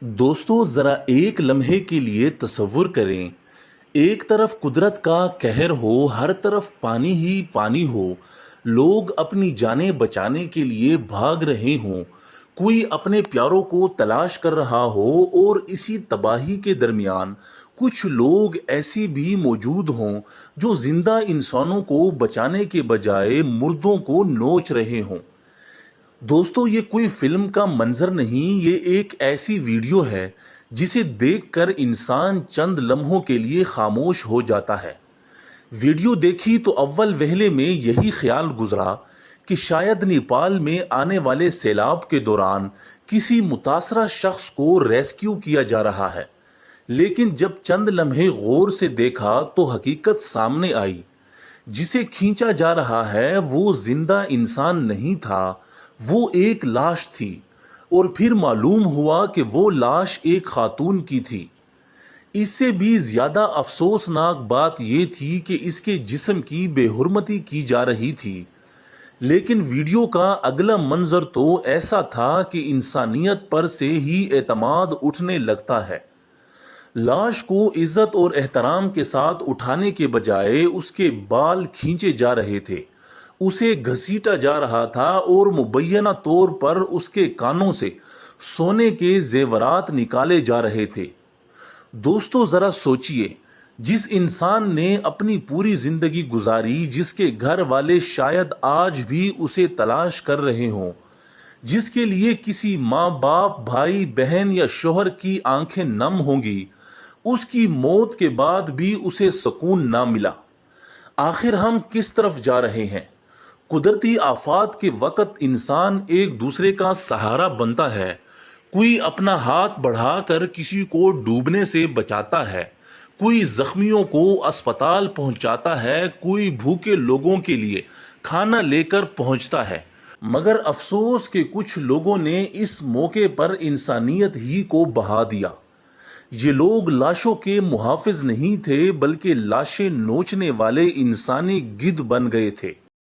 दोस्तों जरा एक लम्हे के लिए तसव्वुर करें। एक तरफ कुदरत का कहर हो, हर तरफ पानी ही पानी हो, लोग अपनी जानें बचाने के लिए भाग रहे हों, कोई अपने प्यारों को तलाश कर रहा हो और इसी तबाही के दरमियान कुछ लोग ऐसी भी मौजूद हों जो जिंदा इंसानों को बचाने के बजाय मुर्दों को नोच रहे हों। दोस्तों ये कोई फिल्म का मंजर नहीं, ये एक ऐसी वीडियो है जिसे देखकर इंसान चंद लम्हों के लिए खामोश हो जाता है। वीडियो देखी तो अव्वल वहले में यही ख्याल गुजरा कि शायद नेपाल में आने वाले सैलाब के दौरान किसी मुतासरा शख्स को रेस्क्यू किया जा रहा है। लेकिन जब चंद लम्हे गौर से देखा तो हकीकत सामने आई। जिसे खींचा जा रहा है वो जिंदा इंसान नहीं था, वो एक लाश थी। और फिर मालूम हुआ कि वो लाश एक खातून की थी। इससे भी ज्यादा अफसोसनाक बात यह थी कि इसके जिस्म की बेहुरमती की जा रही थी। लेकिन वीडियो का अगला मंजर तो ऐसा था कि इंसानियत पर से ही एतमाद उठने लगता है। लाश को इज्जत और एहतराम के साथ उठाने के बजाय उसके बाल खींचे जा रहे थे, उसे घसीटा जा रहा था और मुबैना तौर पर उसके कानों से सोने के जेवरात निकाले जा रहे थे। दोस्तों जरा सोचिए, जिस इंसान ने अपनी पूरी जिंदगी गुजारी, जिसके घर वाले शायद आज भी उसे तलाश कर रहे हों, जिसके लिए किसी माँ बाप भाई बहन या शोहर की आंखें नम होंगी, उसकी मौत के बाद भी उसे सुकून ना मिला। आखिर हम किस तरफ जा रहे हैं? कुदरती आफात के वक्त इंसान एक दूसरे का सहारा बनता है। कोई अपना हाथ बढ़ाकर किसी को डूबने से बचाता है, कोई जख्मियों को अस्पताल पहुंचाता है, कोई भूखे लोगों के लिए खाना लेकर पहुंचता है। मगर अफसोस कि कुछ लोगों ने इस मौके पर इंसानियत ही को बहा दिया। ये लोग लाशों के मुहाफिज नहीं थे, बल्कि लाशें नोचने वाले इंसानी गिद्ध बन गए थे।